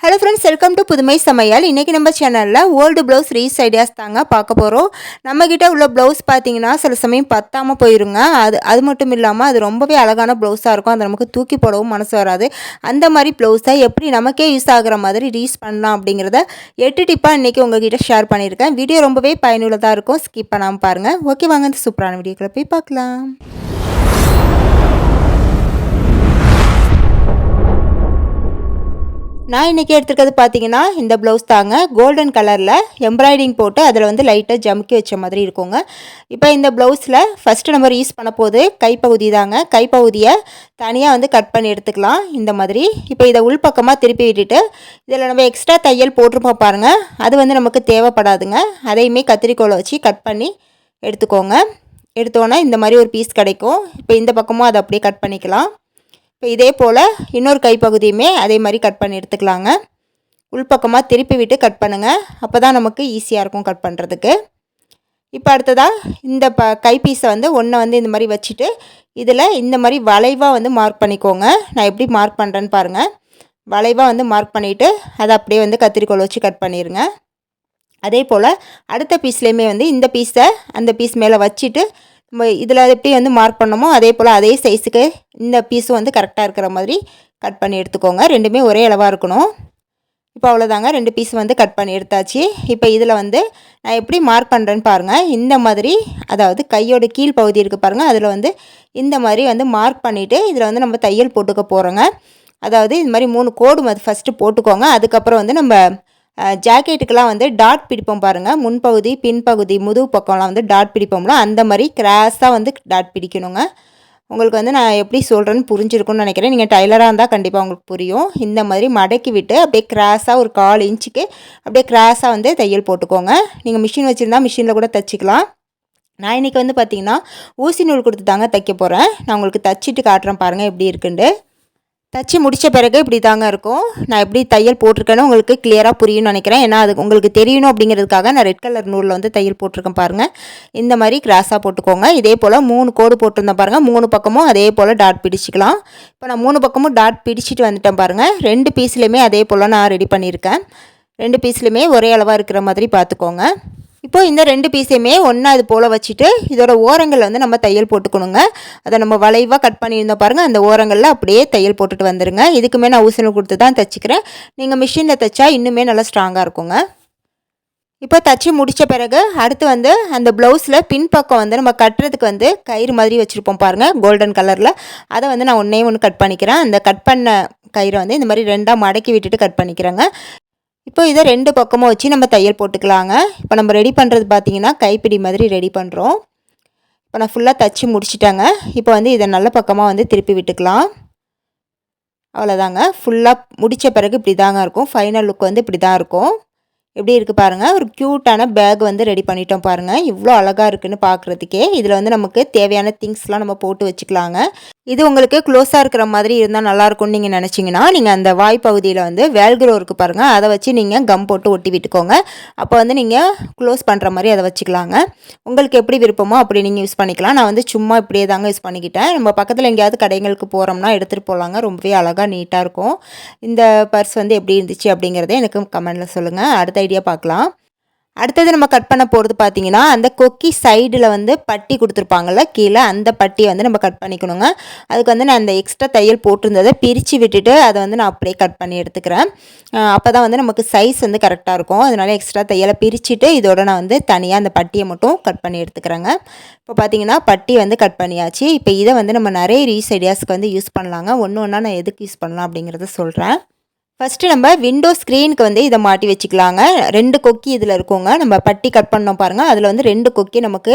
Hello friends, welcome to புதுமை சமையல். இன்றைக்கி நம்ம சேனலில் ஓல்டு ப்ளவுஸ் ரீஸ் ஐடியாஸ் தாங்க பார்க்க போகிறோம். நம்மக்கிட்ட உள்ள ப்ளவுஸ் பார்த்திங்கன்னா சில சமயம் பத்தாமல் போயிருங்க. அது மட்டும் இல்லாமல் அது ரொம்பவே அழகான ப்ளவுஸாக இருக்கும். அதை நமக்கு தூக்கி போடவும் மனசு வராது. அந்த மாதிரி ப்ளவுஸை எப்படி நமக்கே யூஸ் ஆகிற மாதிரி ரீஸ் பண்ணலாம் அப்படிங்கிறத 8 டிப்பாக இன்றைக்கி உங்கள்கிட்ட ஷேர் பண்ணியிருக்கேன். வீடியோ ரொம்பவே பயனுள்ளதாக இருக்கும். ஸ்கிப் பண்ணாமல் பாருங்கள். ஓகே, வாங்க இந்த சூப்பரான வீடியோக்களை போய் பார்க்கலாம். நான் இன்றைக்கி எடுத்துருக்கிறது பார்த்தீங்கன்னா இந்த ப்ளவுஸ் தாங்க. கோல்டன் கலரில் எம்ப்ராய்டிங் போட்டு அதில் வந்து லைட்டாக ஜமுக்கி வச்ச மாதிரி இருக்குங்க. இப்போ இந்த ப்ளவுஸில் ஃபஸ்ட்டு நம்ம யூஸ் பண்ண போது கைப்பகுதி தாங்க. கைப்பகுதியை தனியாக வந்து கட் பண்ணி எடுத்துக்கலாம் இந்த மாதிரி. இப்போ இதை உள்பக்கமாக திருப்பி விட்டுட்டு இதில் நம்ம எக்ஸ்ட்ரா தையல் போட்டிருப்போம் பாருங்கள், அது வந்து நமக்கு தேவைப்படாதுங்க. அதையுமே கத்திரிக்கோலை வச்சு கட் பண்ணி எடுத்துக்கோங்க. எடுத்தோன்னே இந்த மாதிரி ஒரு பீஸ் கிடைக்கும். இப்போ இந்த பக்கமும் அதை அப்படியே கட் பண்ணிக்கலாம். இப்போ இதே போல் இன்னொரு கைப்பகுதியுமே அதே மாதிரி கட் பண்ணி எடுத்துக்கலாங்க. உள்பக்கமாக திருப்பி விட்டு கட் பண்ணுங்கள். அப்போ தான் நமக்கு ஈஸியாக இருக்கும் கட் பண்ணுறதுக்கு. இப்போ அடுத்ததாக இந்த கைப்பீஸை வந்து ஒன்றை வந்து இந்த மாதிரி வச்சுட்டு இதில் இந்த மாதிரி வளைவாக வந்து மார்க் பண்ணிக்கோங்க. நான் எப்படி மார்க் பண்ணுறேன்னு பாருங்கள். வளைவாக வந்து மார்க் பண்ணிவிட்டு அதை அப்படியே வந்து கத்திரிக்கோல் வச்சு கட் பண்ணிடுங்க. அதே போல் அடுத்த பீஸ்லேயுமே வந்து இந்த பீஸை அந்த பீஸ் மேலே வச்சுட்டு நம்ம இதில் எப்படி வந்து மார்க் பண்ணமோ அதே போல் அதே சைஸுக்கு இந்த பீஸும் வந்து கரெக்டாக இருக்கிற மாதிரி கட் பண்ணி எடுத்துக்கோங்க. ரெண்டுமே ஒரே அளவாக இருக்கணும். இப்போ அவ்வளோதாங்க, 2 பீஸ் வந்து கட் பண்ணி எடுத்தாச்சு. இப்போ இதில் வந்து நான் எப்படி மார்க் பண்ணுறேன்னு பாருங்கள். இந்த மாதிரி, அதாவது கையோட கீழ் பகுதி இருக்குது பாருங்கள், அதில் வந்து இந்த மாதிரி வந்து மார்க் பண்ணிவிட்டு இதில் வந்து நம்ம தையல் போட்டுக்க போகிறோங்க. அதாவது இது மாதிரி 3 கோடு ஃபஸ்ட்டு போட்டுக்கோங்க. அதுக்கப்புறம் வந்து நம்ம ஜாக்கெட்டுக்கெலாம் வந்து டாட் பிடிப்போம் பாருங்கள். முன்பகுதி பின்பகுதி முதுகு பக்கம்லாம் வந்து டாட் பிடிப்போம்ல, அந்த மாதிரி கிராஸாக வந்து டாட் பிடிக்கணுங்க. உங்களுக்கு வந்து நான் எப்படி சொல்கிறேன்னு புரிஞ்சிருக்குன்னு நினைக்கிறேன். நீங்கள் டைலராக இருந்தால் கண்டிப்பாக உங்களுக்கு புரியும். இந்த மாதிரி மடக்கி விட்டு அப்படியே கிராஸாக ஒரு 1/4 இன்ச்சுக்கு அப்படியே கிராஸாக வந்து தையல் போட்டுக்கோங்க. நீங்கள் மிஷின் வச்சுருந்தா மிஷினில் கூட தைச்சிக்கலாம். நான் இன்றைக்கி வந்து பார்த்திங்கன்னா ஊசி நூல் கொடுத்து தாங்க தைக்க போகிறேன். நான் உங்களுக்கு தைச்சிட்டு காட்டுறேன் பாருங்கள் எப்படி இருக்குண்டு. தச்சு முடித்த பிறகு இப்படி தாங்க இருக்கும். நான் எப்படி தையல் போட்டிருக்கேன்னு உங்களுக்கு கிளியராக புரியும்னு நினைக்கிறேன். ஏன்னா அது உங்களுக்கு தெரியணும் அப்படிங்கிறதுக்காக நான் ரெட் கலர் நூலில் வந்து தையல் போட்டிருக்கேன் பாருங்கள். இந்த மாதிரி கிராஸாக போட்டுக்கோங்க. இதே போல் 3 கோடு போட்டிருந்தேன் பாருங்கள். 3 பக்கமும் அதே போல் டாட் பிடிச்சிக்கலாம். இப்போ நான் 3 பக்கமும் டாட் பிடிச்சிட்டு வந்துட்டேன் பாருங்கள். 2 பீஸ்லேயுமே அதே போல் நான் ரெடி பண்ணியிருக்கேன். 2 பீஸ்லேயுமே ஒரே அளவாக இருக்கிற மாதிரி பார்த்துக்கோங்க. இப்போது இந்த 2 பீஸையுமே ஒன்றா இது போல் வச்சுட்டு இதோட ஓரங்களில் வந்து நம்ம தையல் போட்டுக்கணுங்க. அதை நம்ம வளைவாக கட் பண்ணியிருந்தோம் பாருங்கள், அந்த ஓரங்களில் அப்படியே தையல் போட்டுட்டு வந்துடுங்க. இதுக்குமே நான் ஊசி நூல் கொடுத்து தான் தைச்சிக்கிறேன். நீங்கள் மிஷினில் தைச்சா இன்னுமே நல்லா ஸ்ட்ராங்காக இருக்குங்க. இப்போ தைச்சி முடித்த பிறகு அடுத்து வந்து அந்த ப்ளவுஸில் பின்பக்கம் வந்து நம்ம கட்டுறதுக்கு வந்து கயிறு மாதிரி வச்சுருப்போம் பாருங்கள், கோல்டன் கலரில். அதை வந்து நான் ஒன்று கட் பண்ணிக்கிறேன். அந்த கட் பண்ண கயிறை வந்து இந்த மாதிரி 2ஆக மடக்கி விட்டுட்டு கட் பண்ணிக்கிறேங்க. இப்போ இதை 2 பக்கமும் வச்சு நம்ம தையல் போட்டுக்கலாங்க. இப்போ நம்ம ரெடி பண்ணுறது பார்த்திங்கன்னா கைப்பிடி மாதிரி ரெடி பண்ணுறோம். இப்போ நான் ஃபுல்லாக தைச்சி முடிச்சிட்டேங்க. இப்போ வந்து இதை நல்ல பக்கமாக வந்து திருப்பி விட்டுக்கலாம். அவ்வளோதாங்க, ஃபுல்லாக முடித்த பிறகு இப்படி தாங்க இருக்கும். ஃபைனல் லுக் வந்து இப்படி தான் இருக்கும். எப்படி இருக்குது பாருங்கள். ஒரு க்யூட்டான பேக் வந்து ரெடி பண்ணிட்டோம் பாருங்கள். இவ்வளோ அழகாக இருக்குதுன்னு பார்க்குறதுக்கே. இதில் வந்து நமக்கு தேவையான திங்ஸ்லாம் நம்ம போட்டு வச்சுக்கலாங்க. இது உங்களுக்கு க்ளோஸாக இருக்கிற மாதிரி இருந்தால் நல்லாயிருக்கும்னு நீங்கள் நினச்சிங்கன்னா நீங்கள் அந்த வாய்ப்பகுதியில் வந்து வேல்க்ரோ இருக்குது பாருங்கள், அதை வச்சு நீங்கள் கம் போட்டு ஒட்டி விட்டுக்கோங்க. அப்போ வந்து நீங்கள் க்ளோஸ் பண்ணுற மாதிரி அதை வச்சுக்கலாங்க. உங்களுக்கு எப்படி விருப்பமோ அப்படி நீங்கள் யூஸ் பண்ணிக்கலாம். நான் வந்து சும்மா இப்படியே தாங்க யூஸ் பண்ணிக்கிட்டேன். நம்ம பக்கத்தில் எங்கேயாவது கடைங்களுக்கு போகிறோம்னா எடுத்துகிட்டு போகலாங்க. ரொம்பவே அழகாக நீட்டாக இருக்கும். இந்த பர்ஸ் வந்து எப்படி இருந்துச்சு அப்படிங்கிறத எனக்கு கமெண்டில் சொல்லுங்கள். அடுத்த ஐடியா பார்க்கலாம். அடுத்தது நம்ம கட் பண்ண போகிறது பார்த்திங்கன்னா அந்த கொக்கி சைடில் வந்து பட்டி கொடுத்துருப்பாங்கள்ல கீழே, அந்த பட்டியை வந்து நம்ம கட் பண்ணிக்கணுங்க. அதுக்கு வந்து நான் அந்த எக்ஸ்ட்ரா தையல் போட்டிருந்ததை பிரித்து விட்டுட்டு அதை வந்து நான் அப்படியே கட் பண்ணி எடுத்துக்கிறேன். அப்போ தான் வந்து நமக்கு சைஸ் வந்து கரெக்டாக இருக்கும். அதனால எக்ஸ்ட்ரா தையலை பிரிச்சுட்டு இதோட நான் வந்து தனியாக அந்த பட்டியை மட்டும் கட் பண்ணி எடுத்துக்கிறேங்க. இப்போ பார்த்திங்கன்னா பட்டி வந்து கட் பண்ணியாச்சு. இப்போ இதை வந்து நம்ம நிறைய ரீஸ் ஐடியாஸுக்கு வந்து யூஸ் பண்ணலாங்க. ஒன்று ஒன்றா நான் எதுக்கு யூஸ் பண்ணலாம் அப்படிங்கிறத சொல்கிறேன். ஃபஸ்ட்டு நம்ம விண்டோ ஸ்க்ரீனுக்கு வந்து இதை மாட்டி வச்சுக்கலாங்க. 2 கொக்கி இதில் இருக்குங்க. நம்ம பட்டி கட் பண்ணோம் பாருங்கள், அதில் வந்து 2 கொக்கி நமக்கு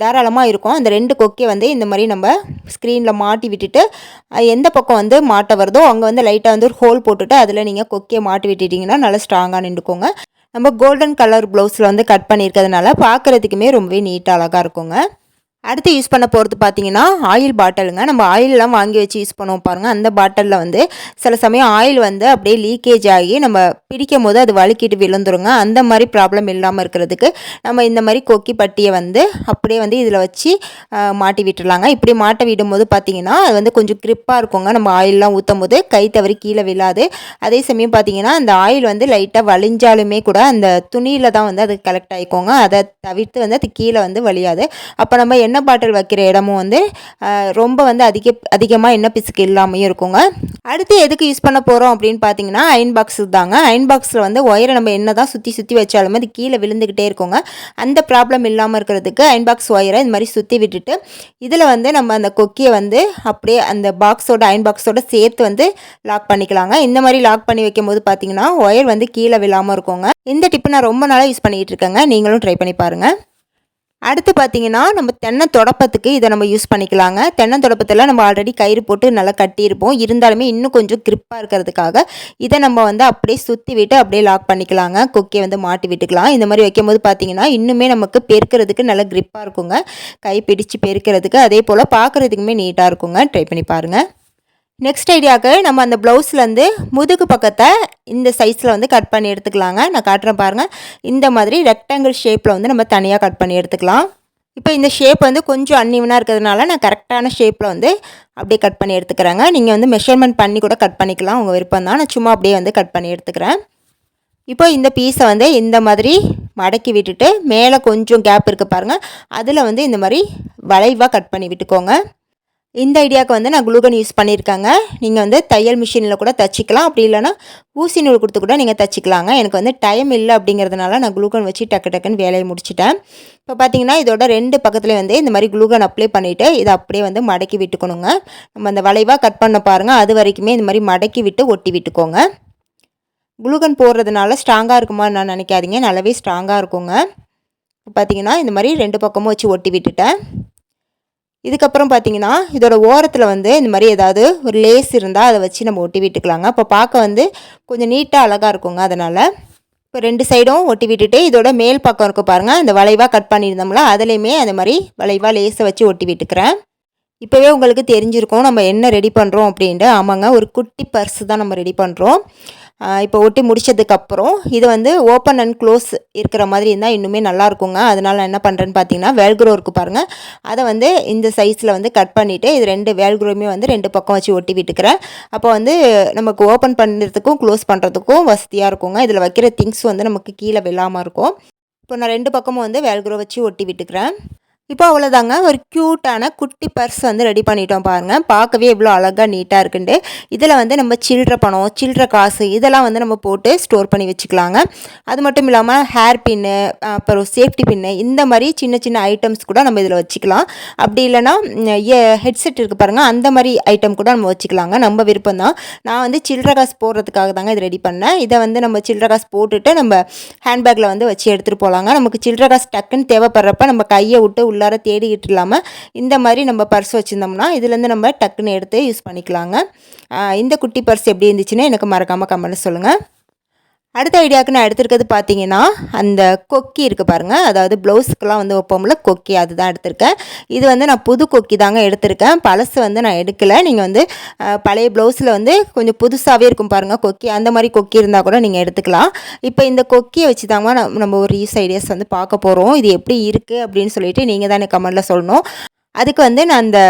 தாராளமாக இருக்கும். அந்த 2 கொக்கியை வந்து இந்த மாதிரி நம்ம ஸ்க்ரீனில் மாட்டி விட்டுட்டு எந்த பக்கம் வந்து மாட்ட வருதோ அங்கே வந்து லைட்டாக வந்து ஒரு ஹோல் போட்டுட்டு அதில் நீங்கள் கொக்கியை மாட்டி விட்டுட்டிங்கன்னா நல்லா ஸ்ட்ராங்காக நின்றுக்கோங்க. நம்ம கோல்டன் கலர் ப்ளவுஸில் வந்து கட் பண்ணியிருக்கிறதுனால பார்க்குறதுக்குமே ரொம்பவே நீட்டாக அழகாக இருக்குங்க. அடுத்து யூஸ் பண்ண போகிறது பார்த்தீங்கன்னா ஆயில் பாட்டிலுங்க. நம்ம ஆயிலெலாம் வாங்கி வச்சு யூஸ் பண்ணுவோம் பாருங்கள். அந்த பாட்டிலில் வந்து சில சமயம் ஆயில் வந்து அப்படியே லீக்கேஜ் ஆகி நம்ம பிடிக்கும் போது அது வழுக்கிட்டு விழுந்துருங்க. அந்த மாதிரி ப்ராப்ளம் இல்லாமல் இருக்கிறதுக்கு நம்ம இந்த மாதிரி கொக்கி பட்டியை வந்து அப்படியே வந்து இதில் வச்சு மாட்டி விட்டுடலாங்க. இப்படி மாட்ட விடும்போது பார்த்தீங்கன்னா அது வந்து கொஞ்சம் கிரிப்பாக இருக்குங்க. நம்ம ஆயிலெலாம் ஊற்றும் போது கை தவறி கீழே விழாது. அதே சமயம் பார்த்தீங்கன்னா அந்த ஆயில் வந்து லைட்டாக வலிஞ்சாலுமே கூட அந்த துணியில் தான் வந்து அது கலெக்ட் ஆகிக்கோங்க. அதை தவிர்த்து வந்து அது கீழே வந்து வலியாது. அப்போ நம்ம எண்ணெய் பாட்டில் வைக்கிற இடமும் வந்து ரொம்ப வந்து அதிகமாக எண்ணெய் பிசுக்கு இல்லாமையும் இருக்குங்க. அடுத்து எதுக்கு யூஸ் பண்ண போகிறோம் அப்படின்னு பார்த்தீங்கன்னா அயன் பாக்ஸு தாங்க. அயன் பாக்ஸில் வந்து ஒயரை நம்ம என்ன தான் சுற்றி வச்சாலுமே அது கீழே விழுந்துக்கிட்டே இருக்குங்க. அந்த ப்ராப்ளம் இல்லாமல் இருக்கிறதுக்கு அயன் பாக்ஸ் ஒயரை இந்த மாதிரி சுற்றி விட்டுட்டு இதில் வந்து நம்ம அந்த கொக்கியை வந்து அப்படியே அந்த பாக்ஸோட அயன் பாக்ஸோட சேர்த்து வந்து லாக் பண்ணிக்கலாங்க. இந்த மாதிரி லாக் பண்ணி வைக்கும் போது பார்த்தீங்கன்னா ஒயர் வந்து கீழே விழாமல் இருக்குங்க. இந்த டிப்பு நான் ரொம்ப நாளாக யூஸ் பண்ணிகிட்டு இருக்கேங்க. நீங்களும் ட்ரை பண்ணி பாருங்கள். அடுத்து பார்த்தீங்கன்னா நம்ம தென்னை தொடப்பத்துக்கு இதை நம்ம யூஸ் பண்ணிக்கலாங்க. தென்னை தொடப்பத்தில் நம்ம ஆல்ரெடி கயிறு போட்டு நல்லா கட்டியிருப்போம். இருந்தாலுமே இன்னும் கொஞ்சம் கிரிப்பாக இருக்கிறதுக்காக இதை நம்ம வந்து அப்படியே சுற்றி விட்டு அப்படியே லாக் பண்ணிக்கலாங்க. கொக்கியை வந்து மாட்டி விட்டுக்கலாம். இந்த மாதிரி வைக்கும்போது பார்த்தீங்கன்னா இன்னுமே நமக்கு பெருக்கிறதுக்கு நல்லா கிரிப்பாக இருக்குங்க. கை பிடிச்சு பெருக்கிறதுக்கு அதே போல் பார்க்குறதுக்குமே நீட்டாக இருக்குங்க. ட்ரை பண்ணி பாருங்கள். நெக்ஸ்ட் ஐடியாவுக்கு நம்ம அந்த ப்ளவுஸ்லேருந்து முதுகு பக்கத்தை இந்த சைஸில் வந்து கட் பண்ணி எடுத்துக்கலாங்க. நான் காட்டுறேன் பாருங்கள். இந்த மாதிரி ரெக்டாங்கிள் ஷேப்பில் வந்து நம்ம தனியாக கட் பண்ணி எடுத்துக்கலாம். இப்போ இந்த ஷேப் வந்து கொஞ்சம் அன்இவனாக இருக்கிறதுனால நான் கரெக்டான ஷேப்பில் வந்து அப்படியே கட் பண்ணி எடுத்துக்கிறேங்க. நீங்கள் வந்து மெஷர்மெண்ட் பண்ணி கூட கட் பண்ணிக்கலாம், உங்கள் விருப்பம் தான். நான் சும்மா அப்படியே வந்து கட் பண்ணி எடுத்துக்கிறேன். இப்போ இந்த பீஸை வந்து இந்த மாதிரி மடக்கி விட்டுட்டு மேலே கொஞ்சம் கேப் இருக்குது பாருங்கள், அதில் வந்து இந்த மாதிரி வளைவாக கட் பண்ணி விட்டுக்கோங்க. இந்த ஐடியாவுக்கு வந்து நான் குளூகன் யூஸ் பண்ணியிருக்கேங்க. நீங்கள் வந்து தையல் மிஷினில் கூட தைச்சிக்கலாம். அப்படி இல்லைனா ஊசி நூல் கொடுத்து கூட நீங்கள் தைச்சிக்கலாங்க. எனக்கு வந்து டைம் இல்லை அப்படிங்கிறதுனால நான் குளூகன் வச்சு டக்குன்னு வேலையை முடிச்சிட்டேன். இப்போ பார்த்தீங்கன்னா இதோட 2 பக்கத்துலேயும் வந்து இந்த மாதிரி குளூகன் அப்ளை பண்ணிவிட்டு இதை அப்படியே வந்து மடக்கி விட்டுக்கணுங்க. நம்ம அந்த வளைவாக கட் பண்ண பாருங்கள், அது வரைக்குமே இந்த மாதிரி மடக்கி விட்டு ஒட்டி விட்டுக்கோங்க. குளூகன் போடுறதுனால ஸ்ட்ராங்காக இருக்குமா நான் நினைக்காதீங்க, நல்லாவே ஸ்ட்ராங்காக இருக்குங்க. பார்த்தீங்கன்னா இந்த மாதிரி 2 பக்கமும் வச்சு ஒட்டி விட்டுட்டேன். இதுக்கப்புறம் பார்த்தீங்கன்னா இதோட ஓரத்தில் வந்து இந்த மாதிரி ஏதாவது ஒரு லேஸ் இருந்தால் அதை வச்சு நம்ம ஒட்டி விட்டுக்கலாங்க. அப்போ பார்க்க வந்து கொஞ்சம் நீட்டாக அழகாக இருக்குங்க. அதனால் இப்போ 2 சைடும் ஒட்டி விட்டுட்டு இதோட மேல் பக்கம் இருக்க பாருங்கள், இந்த வளைவாக கட் பண்ணியிருந்தோம்ல அதுலேயுமே அந்த மாதிரி வளைவாக லேஸை வச்சு ஒட்டி விட்டுக்கிறேன். இப்போவே உங்களுக்கு தெரிஞ்சிருக்கும் நம்ம என்ன ரெடி பண்ணுறோம் அப்படின்ட்டு. ஆமாங்க, ஒரு குட்டி பர்ஸு தான் நம்ம ரெடி பண்ணுறோம். இப்போ ஒட்டி முடித்ததுக்கப்புறம் இது வந்து ஓப்பன் அண்ட் க்ளோஸ் இருக்கிற மாதிரி இருந்தால் இன்னுமே நல்லாயிருக்குங்க. அதனால் நான் என்ன பண்ணுறேன்னு பார்த்தீங்கன்னா வேல்க்ரோ இருக்குது பாருங்கள், அதை வந்து இந்த சைஸில் வந்து கட் பண்ணிவிட்டு இது 2 வேல்க்ரோமே வந்து 2 பக்கம் வச்சு ஒட்டி விட்டுக்கிறேன். அப்போ வந்து நமக்கு ஓப்பன் பண்ணுறதுக்கும் க்ளோஸ் பண்ணுறதுக்கும் வசதியாக இருக்குங்க. இதில் வைக்கிற திங்ஸ் வந்து நமக்கு கீழே விழாமல் இருக்கும். இப்போ நான் 2 பக்கமும் வந்து வேல்க்ரோ வச்சு ஒட்டி விட்டுக்கிறேன். இப்போ அவ்வளோதாங்க, ஒரு க்யூட்டான குட்டி பர்ஸ் வந்து ரெடி பண்ணிட்டோம் பாருங்கள். பார்க்கவே எவ்வளோ அழகாக நீட்டாக இருக்குன்ட்டு. இதில் வந்து நம்ம சில்லற பணம், சில்லற காசு இதெல்லாம் வந்து நம்ம போட்டு ஸ்டோர் பண்ணி வச்சுக்கலாங்க. அது மட்டும் இல்லாமல் ஹேர் பின்னு, அப்புறம் சேஃப்டி பின்னு, இந்த மாதிரி சின்ன ஐட்டம்ஸ் கூட நம்ம இதில் வச்சுக்கலாம். அப்படி இல்லைனா ஹெட்செட் இருக்குது பாருங்கள், அந்த மாதிரி ஐட்டம் கூட நம்ம வச்சுக்கலாங்க. நம்ம விருப்பம் தான். நான் வந்து சில்லற காசு போடுறதுக்காக தாங்க இது ரெடி பண்ணேன். இதை வந்து நம்ம சில்லற காசு போட்டுட்டு நம்ம ஹேண்ட்பேக்கில் வந்து வச்சு எடுத்துகிட்டு போகலாங்க. நமக்கு சில்லற காசு டக்குன்னு தேவைப்படுறப்ப நம்ம கையை விட்டு உள்ளார தேடிக்கிட்டு இல்லாமல் இந்த மாதிரி நம்ம பர்ஸ் வச்சுருந்தோம்னா இதுலேருந்து நம்ம டக்குன்னு எடுத்து யூஸ் பண்ணிக்கலாங்க. இந்த குட்டி பர்ஸ் எப்படி இருந்துச்சுன்னு எனக்கு மறக்காமல் கமெண்ட்டில் சொல்லுங்கள். அடுத்த ஐடியாவுக்கு நான் எடுத்துருக்கிறது பார்த்தீங்கன்னா அந்த கொக்கி இருக்குது பாருங்கள், அதாவது ப்ளவுஸுக்கெலாம் வந்து வைப்போம்ல கொக்கி, அதுதான் எடுத்திருக்கேன். இது வந்து நான் புது கொக்கி தாங்க எடுத்திருக்கேன், பழசு வந்து நான் எடுக்கலை. நீங்கள் வந்து பழைய ப்ளவுஸில் வந்து கொஞ்சம் புதுசாகவே இருக்கும் பாருங்கள் கொக்கி, அந்த மாதிரி கொக்கி இருந்தால் கூட நீங்கள் எடுத்துக்கலாம். இப்போ இந்த கொக்கியை வச்சு தாங்க நம்ம ஒரு ரீஸ் ஐடியாஸ் வந்து பார்க்க போகிறோம். இது எப்படி இருக்குது அப்படின்னு சொல்லிட்டு நீங்கள் தான் எனக்கு கமெண்ட்டில் சொல்லணும். அதுக்கு வந்து நான் அந்த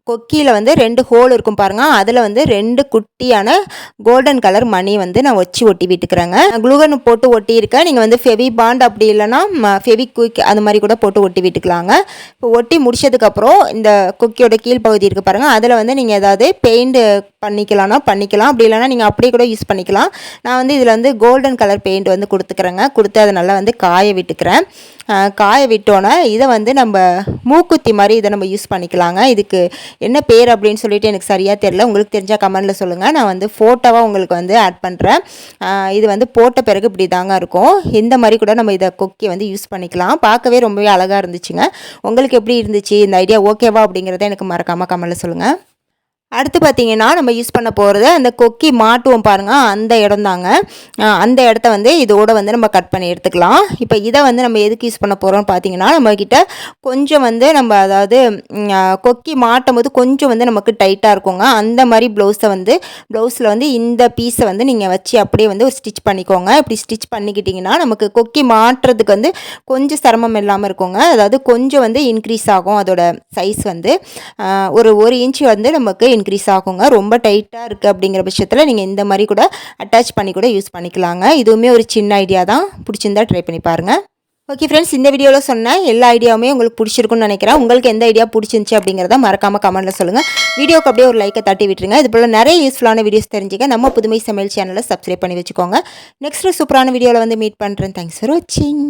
கொக்கியில் வந்து 2 ஹோல் இருக்கும் பாருங்கள், அதில் வந்து 2 குட்டியான கோல்டன் கலர் மணி வந்து நான் வச்சு ஒட்டி விட்டுக்கிறேங்க. க்ளூகன் போட்டு ஒட்டியிருக்கேன். நீங்கள் வந்து ஃபெவி பாண்ட் அப்படி இல்லைனா ஃபெவி குயிக் அது மாதிரி கூட போட்டு ஒட்டி விட்டுக்கலாங்க. இப்போ ஒட்டி முடிச்சதுக்கப்புறம் இந்த கொக்கியோட கீழ்ப்பகுதி இருக்குது பாருங்கள், அதில் வந்து நீங்கள் ஏதாவது பெயிண்ட் பண்ணிக்கலாம். அப்படி இல்லைனா நீங்கள் அப்படியே கூட யூஸ் பண்ணிக்கலாம். நான் வந்து இதில் வந்து கோல்டன் கலர் பெயிண்ட் வந்து கொடுத்துக்கிறேங்க. கொடுத்து அதை நல்லா வந்து காய விட்டுக்கிறேன். காய விட்டோன்னே இதை வந்து நம்ம மூக்குத்தி மாதிரி இதை நம்ம யூஸ் பண்ணிக்கலாங்க. இதுக்கு என்ன பேர் அப்படின்னு சொல்லிட்டு எனக்கு சரியாக தெரியல, உங்களுக்கு தெரிஞ்சால் கமெண்டில் சொல்லுங்கள். நான் வந்து ஃபோட்டோவாக உங்களுக்கு வந்து ஆட் பண்ணுறேன். இது வந்து போட்ட பிறகு இப்படி தாங்க இருக்கும். இந்த மாதிரி கூட நம்ம இதை கொக்கியை வந்து யூஸ் பண்ணிக்கலாம். பார்க்கவே ரொம்பவே அழகாக இருந்துச்சுங்க. உங்களுக்கு எப்படி இருந்துச்சு, இந்த ஐடியா ஓகேவா அப்படிங்கிறத எனக்கு மறக்காமல் கமெண்டில் சொல்லுங்கள். அடுத்து பார்த்திங்கன்னா நம்ம யூஸ் பண்ண போகிறது அந்த கொக்கி மாட்டுவோம் பாருங்கள், அந்த இடம் தாங்க. அந்த இடத்த வந்து இதோடு வந்து நம்ம கட் பண்ணி எடுத்துக்கலாம். இப்போ இதை வந்து நம்ம எதுக்கு யூஸ் பண்ண போகிறோம்னு பார்த்தீங்கன்னா, நம்மக்கிட்ட கொஞ்சம் வந்து நம்ம அதாவது கொக்கி மாட்டும் போது கொஞ்சம் வந்து நமக்கு டைட்டாக இருக்குங்க. அந்த மாதிரி ப்ளவுஸில் வந்து இந்த பீஸை வந்து நீங்கள் வச்சு அப்படியே வந்து ஒரு ஸ்டிச் பண்ணிக்கோங்க. இப்படி ஸ்டிச் பண்ணிக்கிட்டிங்கன்னா நமக்கு கொக்கி மாட்டுறதுக்கு வந்து கொஞ்சம் சிரமம் இல்லாமல் இருக்குங்க. அதாவது கொஞ்சம் வந்து இன்க்ரீஸ் ஆகும், அதோட சைஸ் வந்து ஒரு இன்ச்சு வந்து நமக்கு இன்க்ரீஸ் ஆகுங்க. ரொம்ப டைட்டாக இருக்குது அப்படிங்கிற பட்சத்தில் நீங்கள் இந்த மாதிரி கூட அட்டாச் பண்ணி கூட யூஸ் பண்ணிக்கலாங்க. இதுவுமே ஒரு சின்ன ஐடியா தான், பிடிச்சிருந்தா ட்ரை பண்ணி பாருங்கள். ஓகே ஃப்ரெண்ட்ஸ், இந்த வீடியோவில் சொன்ன எல்லா ஐடியாவுமே உங்களுக்கு பிடிச்சிருக்குன்னு நினைக்கிறேன். உங்களுக்கு எந்த ஐடியா பிடிச்சிருந்துச்சி அப்படிங்கிறத மறக்காமல் கமெண்ட்டில் சொல்லுங்கள். வீடியோக்கு அப்படியே ஒரு லைக்கை தட்டி விட்டுருங்க. இது போல் நிறைய யூஸ்ஃபுல்லான வீடியோஸ் தெரிஞ்சுக்க நம்ம புதுமை சமையல் சேனலை சப்ஸ்கிரைப் பண்ணி வச்சுக்கோங்க. நெக்ஸ்ட்டு சூப்பரான வீடியோவில் வந்து மீட் பண்ணுறேன். தேங்க்ஸ் ஃபார் வாட்சிங்.